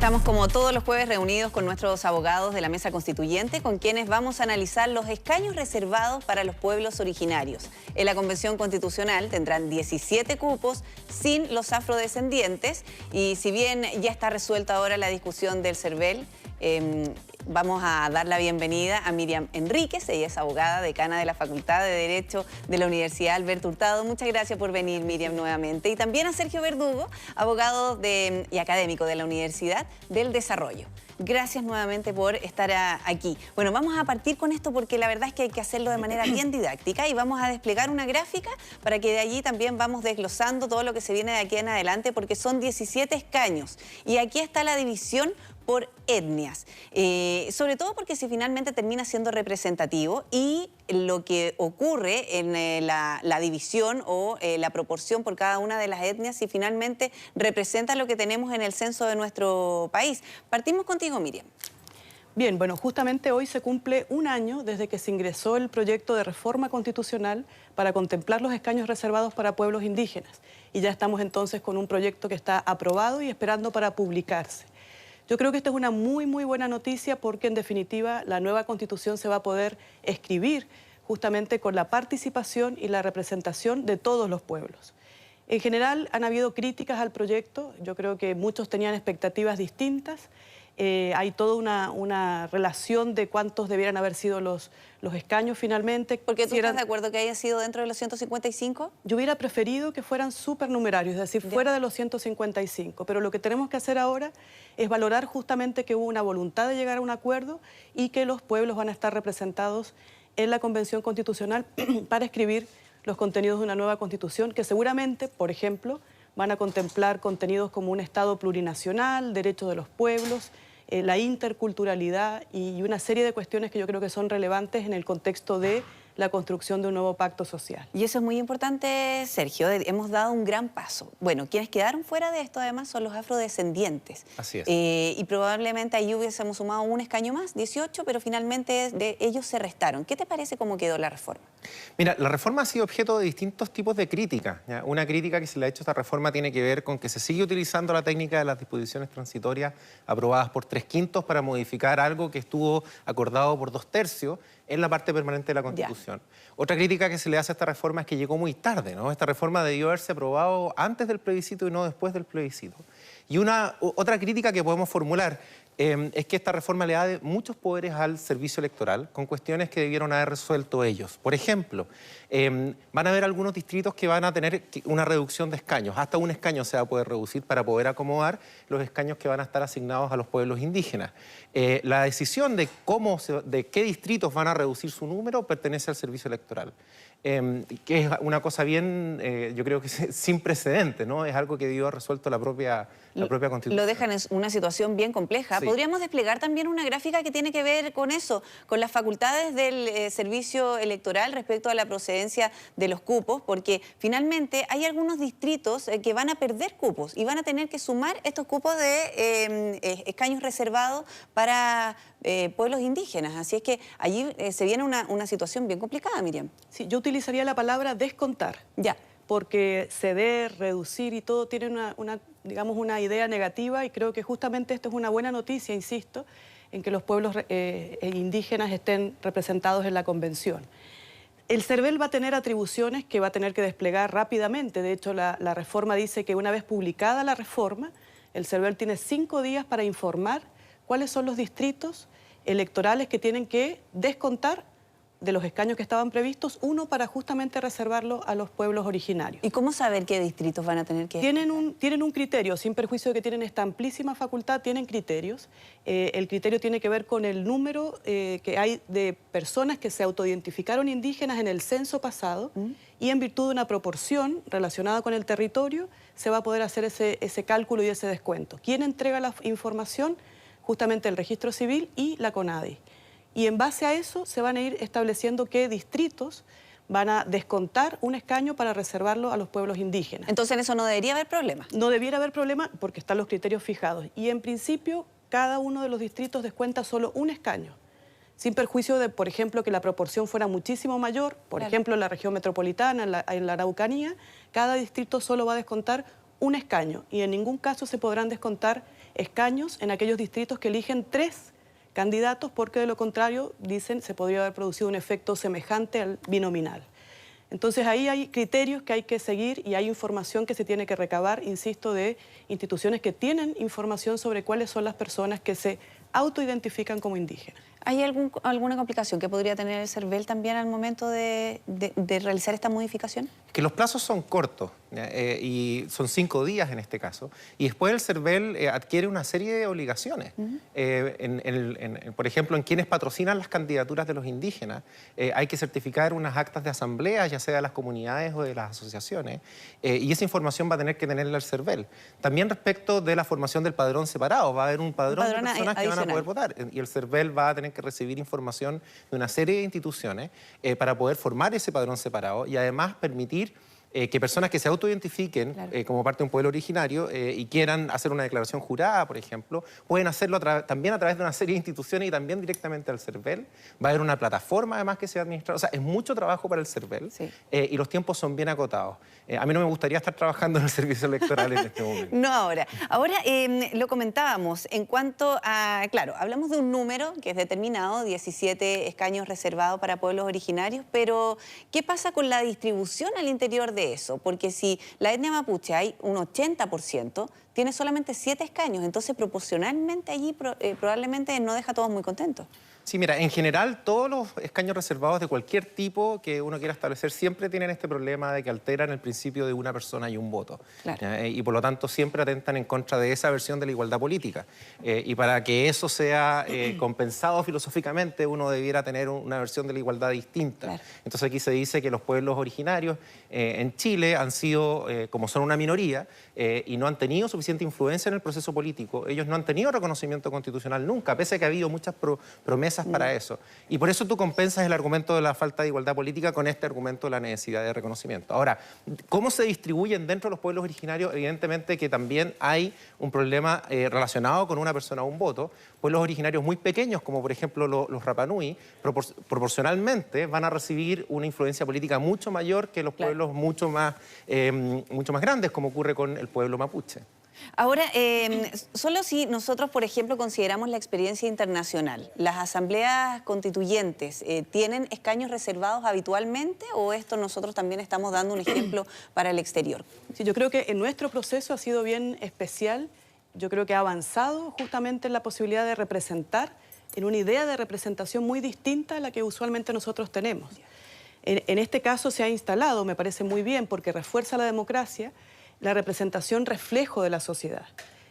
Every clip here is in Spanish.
Estamos como todos los jueves reunidos con nuestros abogados de la Mesa Constituyente, con quienes vamos a analizar los escaños reservados para los pueblos originarios. En la Convención Constitucional tendrán 17 cupos sin los afrodescendientes y si bien ya está resuelta ahora la discusión del CERVEL, vamos a dar la bienvenida a Miriam Enríquez. Ella es abogada, decana de la Facultad de Derecho de la Universidad Alberto Hurtado. Muchas gracias por venir, Miriam, nuevamente. Y también a Sergio Verdugo, abogado y académico de la Universidad del Desarrollo. Gracias nuevamente por estar aquí. Bueno, vamos a partir con esto porque la verdad es que hay que hacerlo de manera bien didáctica y vamos a desplegar una gráfica para que de allí también vamos desglosando todo lo que se viene de aquí en adelante, porque son 17 escaños y aquí está la división por etnias, sobre todo porque si finalmente termina siendo representativo y lo que ocurre en la división o la proporción por cada una de las etnias, si finalmente representa lo que tenemos en el censo de nuestro país. Partimos contigo, Miriam. Bien, bueno, justamente hoy se cumple un año desde que se ingresó el proyecto de reforma constitucional para contemplar los escaños reservados para pueblos indígenas. Y ya estamos entonces con un proyecto que está aprobado y esperando para publicarse. Yo creo que esta es una muy buena noticia porque en definitiva la nueva Constitución se va a poder escribir justamente con la participación y la representación de todos los pueblos. En general han habido críticas al proyecto, yo creo que muchos tenían expectativas distintas. Hay toda una relación de cuántos debieran haber sido los escaños finalmente. ¿Por qué tú estás de acuerdo que haya sido dentro de los 155? Yo hubiera preferido que fueran supernumerarios, es decir, fuera de los 155. Pero lo que tenemos que hacer ahora es valorar justamente que hubo una voluntad de llegar a un acuerdo y que los pueblos van a estar representados en la Convención Constitucional para escribir los contenidos de una nueva Constitución que seguramente, por ejemplo, van a contemplar contenidos como un Estado plurinacional, derechos de los pueblos, la interculturalidad y una serie de cuestiones que yo creo que son relevantes en el contexto de la construcción de un nuevo pacto social. Y eso es muy importante, Sergio. Hemos dado un gran paso. Bueno, quienes quedaron fuera de esto además son los afrodescendientes. Así es. Y probablemente ahí hubiésemos sumado un escaño más, 18, pero finalmente de ellos se restaron. ¿Qué te parece cómo quedó la reforma? Mira, la reforma ha sido objeto de distintos tipos de críticas, ¿ya? Una crítica que se le ha hecho a esta reforma tiene que ver con que se sigue utilizando la técnica de las disposiciones transitorias aprobadas por 3/5 para modificar algo que estuvo acordado por 2/3 en la parte permanente de la Constitución. Otra crítica que se le hace a esta reforma es que llegó muy tarde, ¿no? Esta reforma debió haberse aprobado antes del plebiscito y no después del plebiscito. Y otra crítica que podemos formular es que esta reforma le da muchos poderes al servicio electoral con cuestiones que debieron haber resuelto ellos. Por ejemplo, van a haber algunos distritos que van a tener una reducción de escaños. Hasta un escaño se va a poder reducir para poder acomodar los escaños que van a estar asignados a los pueblos indígenas. La decisión de qué distritos van a reducir su número pertenece al servicio electoral. Que es una cosa bien, yo creo que sin precedentes, ¿no? Es algo que debió haber resuelto la propia Constitución. Lo dejan en una situación bien compleja. Sí. Podríamos desplegar también una gráfica que tiene que ver con eso, con las facultades del servicio electoral respecto a la procedencia de los cupos, porque finalmente hay algunos distritos que van a perder cupos y van a tener que sumar estos cupos de escaños reservados para pueblos indígenas. Así es que allí se viene una situación bien complicada, Miriam. Sí, yo utilizaría la palabra descontar. Ya. Porque ceder, reducir y todo tiene digamos, una idea negativa y creo que justamente esto es una buena noticia, insisto, en que los pueblos indígenas estén representados en la Convención. El CERVEL va a tener atribuciones que va a tener que desplegar rápidamente. De hecho, la reforma dice que una vez publicada la reforma, el CERVEL tiene 5 días para informar cuáles son los distritos electorales que tienen que descontar de los escaños que estaban previstos, uno para justamente reservarlo a los pueblos originarios. ¿Y cómo saber qué distritos van a tener que...? Tienen un criterio, sin perjuicio de que tienen esta amplísima facultad, tienen criterios. El criterio tiene que ver con el número que hay de personas que se autoidentificaron indígenas en el censo pasado y en virtud de una proporción relacionada con el territorio se va a poder hacer ese cálculo y ese descuento. ¿Quién entrega la información? Justamente el Registro Civil y la CONADI. Y en base a eso se van a ir estableciendo qué distritos van a descontar un escaño para reservarlo a los pueblos indígenas. Entonces en eso no debería haber problema. No debiera haber problema porque están los criterios fijados. Y en principio cada uno de los distritos descuenta solo un escaño. Sin perjuicio de, por ejemplo, que la proporción fuera muchísimo mayor. Por ejemplo, en la región metropolitana, en la Araucanía, cada distrito solo va a descontar un escaño. Y en ningún caso se podrán descontar escaños en aquellos distritos que eligen 3 candidatos, porque de lo contrario, dicen, se podría haber producido un efecto semejante al binominal. Entonces ahí hay criterios que hay que seguir y hay información que se tiene que recabar, insisto, de instituciones que tienen información sobre cuáles son las personas que se autoidentifican como indígenas. ¿Hay alguna complicación que podría tener el CERVEL también al momento de realizar esta modificación? Que los plazos son cortos y son 5 días en este caso, y después el CERVEL adquiere una serie de obligaciones. Por ejemplo, en quienes patrocinan las candidaturas de los indígenas, hay que certificar unas actas de asamblea, ya sea de las comunidades o de las asociaciones, y esa información va a tener que tenerla el CERVEL. También respecto de la formación del padrón separado, va a haber un padrón de personas que van a poder votar, y el CERVEL va a tener que recibir información de una serie de instituciones para poder formar ese padrón separado y además permitir que personas que se autoidentifiquen como parte de un pueblo originario y quieran hacer una declaración jurada, por ejemplo, pueden hacerlo también a través de una serie de instituciones y también directamente al CERVEL. Va a haber una plataforma además que sea administrada. O sea, es mucho trabajo para el CERVEL y los tiempos son bien acotados. A mí no me gustaría estar trabajando en el servicio electoral en este momento. No ahora. Ahora lo comentábamos en cuanto a, claro, hablamos de un número que es determinado, 17 escaños reservados para pueblos originarios, pero ¿qué pasa con la distribución al interior de eso? Porque si la etnia mapuche hay un 80%, tiene solamente 7 escaños, entonces proporcionalmente allí probablemente no deja a todos muy contentos. Sí, mira, en general todos los escaños reservados de cualquier tipo que uno quiera establecer siempre tienen este problema de que alteran el principio de una persona y un voto. Claro. Y por lo tanto siempre atentan en contra de esa versión de la igualdad política. Y para que eso sea compensado filosóficamente, uno debiera tener una versión de la igualdad distinta. Claro. Entonces aquí se dice que los pueblos originarios en Chile han sido, como son una minoría, y no han tenido suficiente influencia en el proceso político, ellos no han tenido reconocimiento constitucional nunca, pese a que ha habido muchas promesas para eso. Y por eso tú compensas el argumento de la falta de igualdad política con este argumento de la necesidad de reconocimiento. Ahora, ¿cómo se distribuyen dentro de los pueblos originarios? Evidentemente que también hay un problema relacionado con una persona o un voto. Pueblos originarios muy pequeños, como por ejemplo los Rapanui, proporcionalmente van a recibir una influencia política mucho mayor que los pueblos mucho más grandes, como ocurre con el pueblo mapuche. Ahora, solo si nosotros, por ejemplo, consideramos la experiencia internacional, ¿las asambleas constituyentes tienen escaños reservados habitualmente o esto nosotros también estamos dando un ejemplo para el exterior? Sí, yo creo que en nuestro proceso ha sido bien especial. Yo creo que ha avanzado justamente en la posibilidad de representar, en una idea de representación muy distinta a la que usualmente nosotros tenemos. En este caso se ha instalado, me parece muy bien, porque refuerza la democracia, la representación reflejo de la sociedad.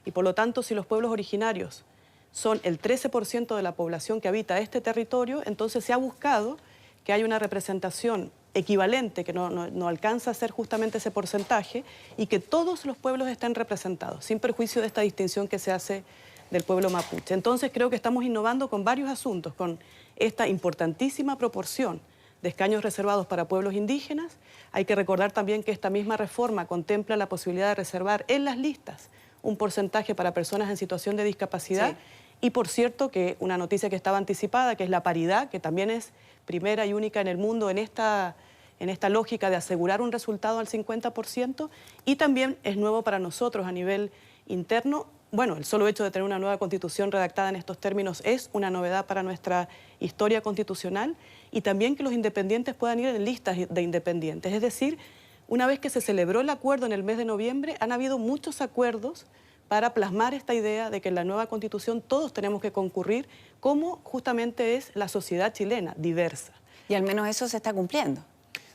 Y por lo tanto, si los pueblos originarios son el 13% de la población que habita este territorio, entonces se ha buscado que haya una representación equivalente, que no alcanza a ser justamente ese porcentaje, y que todos los pueblos estén representados, sin perjuicio de esta distinción que se hace del pueblo mapuche. Entonces creo que estamos innovando con varios asuntos, con esta importantísima proporción de escaños reservados para pueblos indígenas. Hay que recordar también que esta misma reforma contempla la posibilidad de reservar en las listas un porcentaje para personas en situación de discapacidad. Sí. Y por cierto, que una noticia que estaba anticipada, que es la paridad, que también es primera y única en el mundo en esta lógica de asegurar un resultado al 50%, y también es nuevo para nosotros a nivel interno. Bueno, el solo hecho de tener una nueva constitución redactada en estos términos es una novedad para nuestra historia constitucional, y también que los independientes puedan ir en listas de independientes. Es decir, una vez que se celebró el acuerdo en el mes de noviembre, han habido muchos acuerdos para plasmar esta idea de que en la nueva constitución todos tenemos que concurrir, como justamente es la sociedad chilena, diversa. Y al menos eso se está cumpliendo.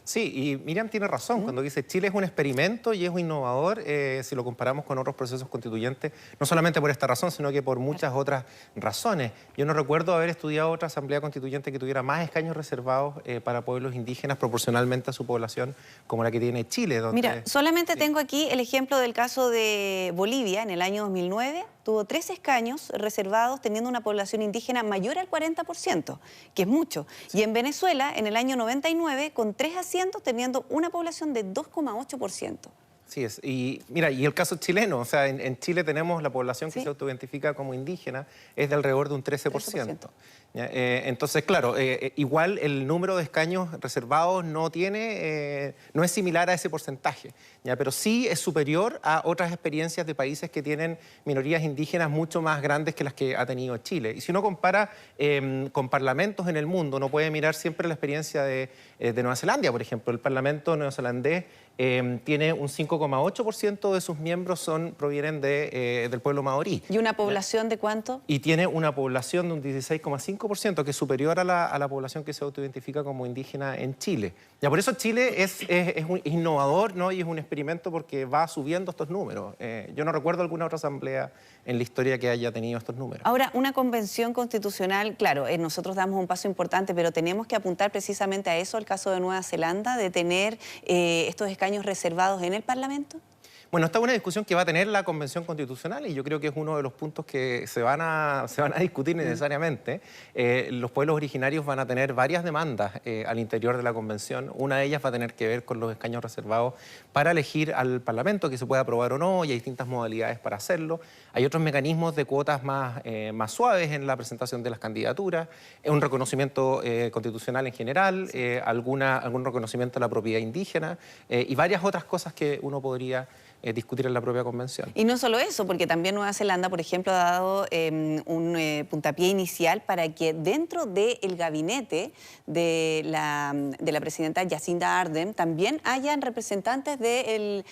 Sí, y Miriam tiene razón cuando dice Chile es un experimento y es un innovador si lo comparamos con otros procesos constituyentes, no solamente por esta razón, sino que por muchas otras razones. Yo no recuerdo haber estudiado otra asamblea constituyente que tuviera más escaños reservados para pueblos indígenas proporcionalmente a su población como la que tiene Chile. Donde, mira, solamente tengo aquí el ejemplo del caso de Bolivia en el año 2009. Tuvo 3 escaños reservados teniendo una población indígena mayor al 40%, que es mucho. Sí. Y en Venezuela, en el año 99, con 3 asientos teniendo una población de 2,8%. Así es. Y mira, y el caso chileno, o sea, en Chile tenemos la población que ¿Sí? se autoidentifica como indígena, es de alrededor de un 13%. 13%. Entonces, claro, igual el número de escaños reservados no es similar a ese porcentaje, ¿ya? Pero sí es superior a otras experiencias de países que tienen minorías indígenas mucho más grandes que las que ha tenido Chile. Y si uno compara con parlamentos en el mundo, uno puede mirar siempre la experiencia de Nueva Zelanda, por ejemplo. El parlamento neozelandés tiene un 5,8% de sus miembros provienen del pueblo maorí. ¿Y una población de cuánto? Y tiene una población de un 16,5%, que es superior a la población que se autoidentifica como indígena en Chile. Ya, por eso Chile es innovador, ¿no? Y es un experimento porque va subiendo estos números. Yo no recuerdo alguna otra asamblea en la historia que haya tenido estos números. Ahora, una convención constitucional, claro, nosotros damos un paso importante, pero tenemos que apuntar precisamente a eso, el caso de Nueva Zelanda, de tener estos escaños reservados en el Parlamento. Bueno, esta es una discusión que va a tener la Convención Constitucional y yo creo que es uno de los puntos que se van a discutir necesariamente. Los pueblos originarios van a tener varias demandas al interior de la Convención. Una de ellas va a tener que ver con los escaños reservados para elegir al Parlamento, que se puede aprobar o no, y hay distintas modalidades para hacerlo. Hay otros mecanismos de cuotas más suaves en la presentación de las candidaturas, un reconocimiento constitucional en general, algún reconocimiento a la propiedad indígena y varias otras cosas que uno podría discutir en la propia convención. Y no solo eso, porque también Nueva Zelanda, por ejemplo, ha dado un puntapié inicial para que dentro del gabinete de la presidenta Jacinda Ardern también hayan representantes del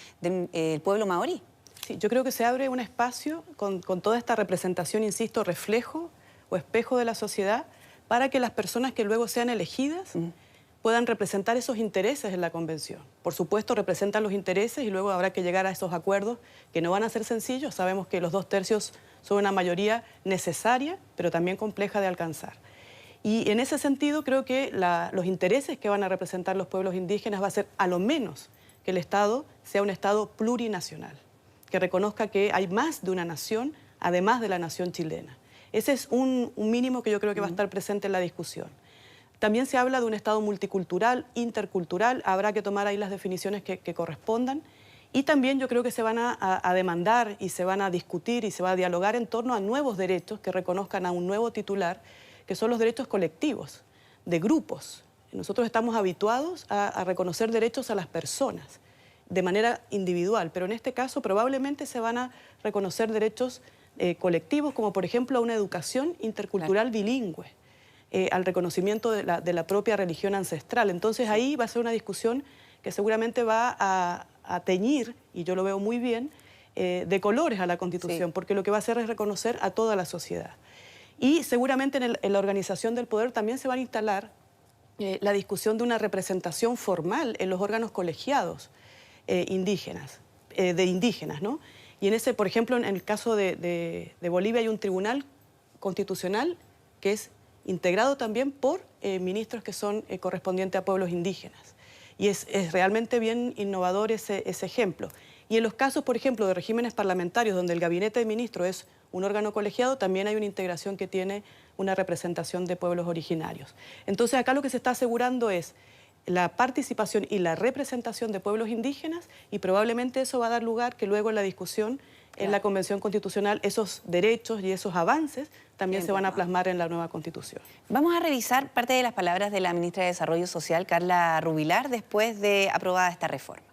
pueblo maorí. Sí, yo creo que se abre un espacio con toda esta representación, insisto, reflejo o espejo de la sociedad, para que las personas que luego sean elegidas puedan representar esos intereses en la convención. Por supuesto, representan los intereses y luego habrá que llegar a esos acuerdos que no van a ser sencillos. Sabemos que los 2/3 son una mayoría necesaria, pero también compleja de alcanzar. Y en ese sentido creo que los intereses que van a representar los pueblos indígenas va a ser a lo menos que el Estado sea un Estado plurinacional, que reconozca que hay más de una nación, además de la nación chilena. Ese es un mínimo que yo creo que va a estar presente en la discusión. También se habla de un Estado multicultural, intercultural, habrá que tomar ahí las definiciones que correspondan. Y también yo creo que se van a demandar y se van a discutir y se va a dialogar en torno a nuevos derechos que reconozcan a un nuevo titular, que son los derechos colectivos, de grupos. Nosotros estamos habituados a reconocer derechos a las personas de manera individual, pero en este caso probablemente se van a reconocer derechos colectivos, como por ejemplo a una educación intercultural bilingüe. Al reconocimiento de la propia religión ancestral. Entonces ahí va a ser una discusión que seguramente va a teñir, y yo lo veo muy bien, de colores a la Constitución, porque lo que va a hacer es reconocer a toda la sociedad. Y seguramente en la organización del poder también se va a instalar la discusión de una representación formal en los órganos colegiados indígenas, ¿no? Y en ese, por ejemplo, en el caso de Bolivia hay un tribunal constitucional que es integrado también por ministros que son correspondientes a pueblos indígenas. Y es realmente bien innovador ese ejemplo. Y en los casos, por ejemplo, de regímenes parlamentarios, donde el gabinete de ministros es un órgano colegiado, también hay una integración que tiene una representación de pueblos originarios. Entonces, acá lo que se está asegurando es la participación y la representación de pueblos indígenas, y probablemente eso va a dar lugar que luego en la discusión en la Convención Constitucional esos derechos y esos avances también se van a plasmar en la nueva Constitución. Vamos a revisar parte de las palabras de la ministra de Desarrollo Social, Carla Rubilar, después de aprobada esta reforma.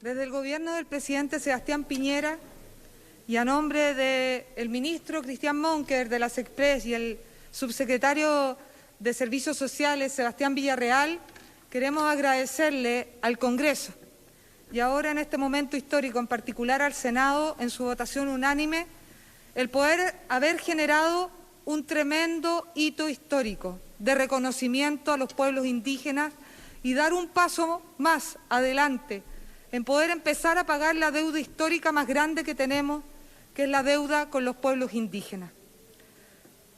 Desde el gobierno del presidente Sebastián Piñera y a nombre del ministro Cristian Monker de la SECPRES y el subsecretario de Servicios Sociales Sebastián Villarreal, queremos agradecerle al Congreso y ahora en este momento histórico, en particular al Senado, en su votación unánime, el poder haber generado un tremendo hito histórico de reconocimiento a los pueblos indígenas y dar un paso más adelante en poder empezar a pagar la deuda histórica más grande que tenemos, que es la deuda con los pueblos indígenas.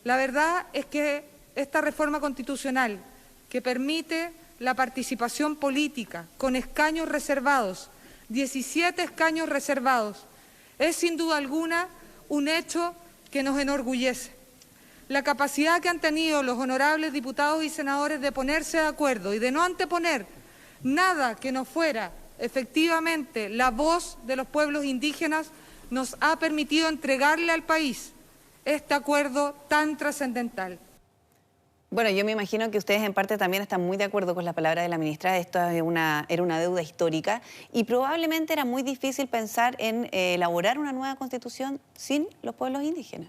La verdad es que esta reforma constitucional que permite la participación política con escaños reservados, 17 escaños reservados, es sin duda alguna un hecho que nos enorgullece. La capacidad que han tenido los honorables diputados y senadores de ponerse de acuerdo y de no anteponer nada que no fuera efectivamente, la voz de los pueblos indígenas nos ha permitido entregarle al país este acuerdo tan trascendental. Bueno, yo me imagino que ustedes en parte también están muy de acuerdo con la palabra de la ministra. Esto era una deuda histórica y probablemente era muy difícil pensar en elaborar una nueva constitución sin los pueblos indígenas.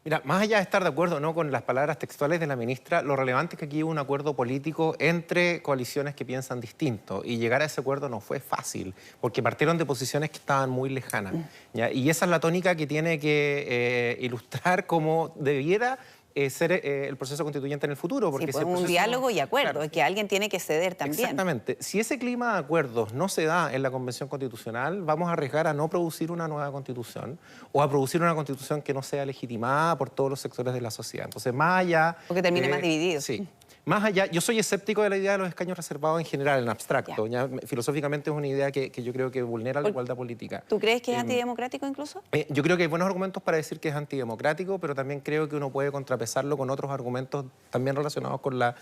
Mira, más allá de estar de acuerdo o no con las palabras textuales de la ministra, lo relevante es que aquí hubo un acuerdo político entre coaliciones que piensan distinto y llegar a ese acuerdo no fue fácil porque partieron de posiciones que estaban muy lejanas. ¿Ya? Y esa es la tónica que tiene que ilustrar cómo debiera ser el proceso constituyente en el futuro. Porque sí, pues un diálogo y acuerdo, claro, es que alguien tiene que ceder también. Exactamente. Si ese clima de acuerdos no se da en la Convención Constitucional, vamos a arriesgar a no producir una nueva Constitución o a producir una Constitución que no sea legitimada por todos los sectores de la sociedad. Entonces, más allá... Porque termine más dividido. Sí. Más allá, yo soy escéptico de la idea de los escaños reservados en general, en abstracto. Ya, filosóficamente es una idea que yo creo que vulnera la igualdad política. ¿Tú crees que es antidemocrático incluso? Yo creo que hay buenos argumentos para decir que es antidemocrático, pero también creo que uno puede contrapesarlo con otros argumentos también relacionados con la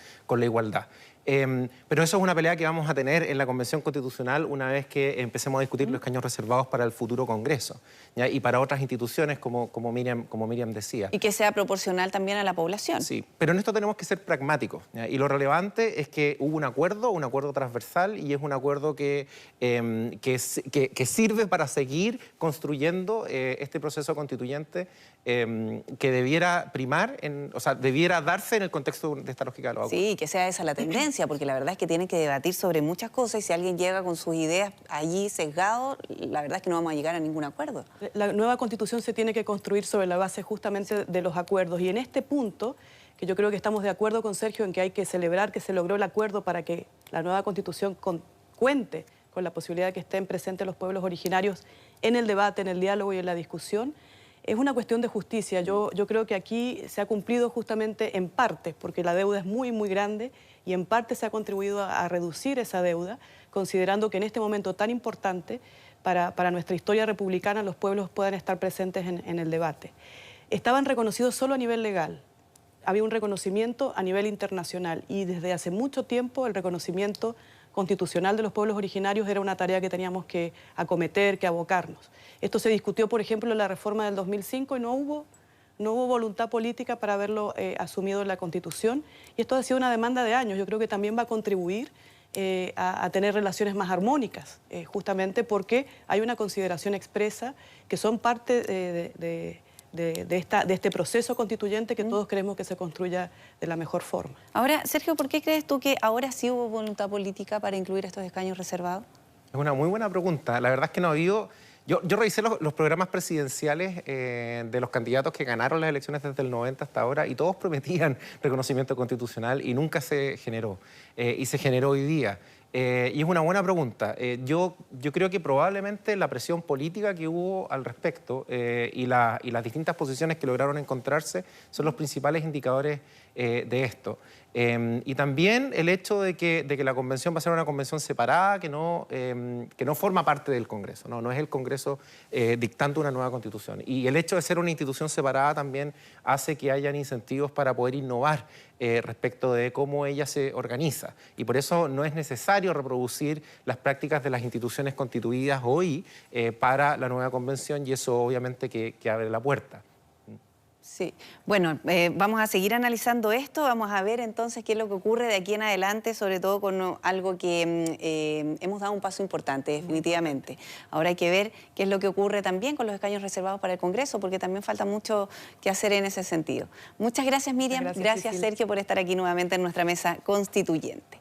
igualdad. Pero eso es una pelea que vamos a tener en la Convención Constitucional una vez que empecemos a discutir los escaños reservados para el futuro Congreso, ¿ya? Y para otras instituciones, como Miriam decía. Y que sea proporcional también a la población. Sí, pero en esto tenemos que ser pragmáticos, ¿ya? Y lo relevante es que hubo un acuerdo transversal y es un acuerdo que sirve para seguir construyendo este proceso constituyente que debiera primar, o sea, debiera darse en el contexto de esta lógica de los acuerdos. Sí, que sea esa la tendencia, porque la verdad es que tienen que debatir sobre muchas cosas y si alguien llega con sus ideas allí sesgado, la verdad es que no vamos a llegar a ningún acuerdo. La nueva Constitución se tiene que construir sobre la base justamente de los acuerdos y en este punto, que yo creo que estamos de acuerdo con Sergio en que hay que celebrar que se logró el acuerdo para que la nueva Constitución cuente con la posibilidad de que estén presentes los pueblos originarios en el debate, en el diálogo y en la discusión. Es una cuestión de justicia. Yo creo que aquí se ha cumplido justamente en parte, porque la deuda es muy, muy grande y en parte se ha contribuido a reducir esa deuda, considerando que en este momento tan importante para nuestra historia republicana los pueblos puedan estar presentes en el debate. Estaban reconocidos solo a nivel legal. Había un reconocimiento a nivel internacional y desde hace mucho tiempo el reconocimiento constitucional de los pueblos originarios era una tarea que teníamos que acometer, que abocarnos. Esto se discutió, por ejemplo, en la reforma del 2005 y no hubo voluntad política para haberlo asumido en la Constitución y esto ha sido una demanda de años. Yo creo que también va a contribuir a tener relaciones más armónicas, justamente porque hay una consideración expresa que son parte de este proceso constituyente que todos queremos que se construya de la mejor forma. Ahora, Sergio, ¿por qué crees tú que ahora sí hubo voluntad política para incluir estos escaños reservados? Es una muy buena pregunta. La verdad es que no ha habido... Yo revisé los programas presidenciales de los candidatos que ganaron las elecciones desde el 90 hasta ahora y todos prometían reconocimiento constitucional y nunca se generó. Y se generó hoy día. Y es una buena pregunta. Yo creo que probablemente la presión política que hubo al respecto y las distintas posiciones que lograron encontrarse son los principales indicadores de esto. Y también el hecho de que la convención va a ser una convención separada que no forma parte del Congreso, no es el Congreso dictando una nueva constitución. Y el hecho de ser una institución separada también hace que hayan incentivos para poder innovar respecto de cómo ella se organiza. Y por eso no es necesario reproducir las prácticas de las instituciones constituidas hoy para la nueva convención y eso obviamente que abre la puerta. Sí, bueno, vamos a seguir analizando esto, vamos a ver entonces qué es lo que ocurre de aquí en adelante, sobre todo con algo que hemos dado un paso importante, definitivamente. Ahora hay que ver qué es lo que ocurre también con los escaños reservados para el Congreso, porque también falta mucho que hacer en ese sentido. Muchas gracias, Miriam. Gracias Sergio, por estar aquí nuevamente en nuestra mesa constituyente.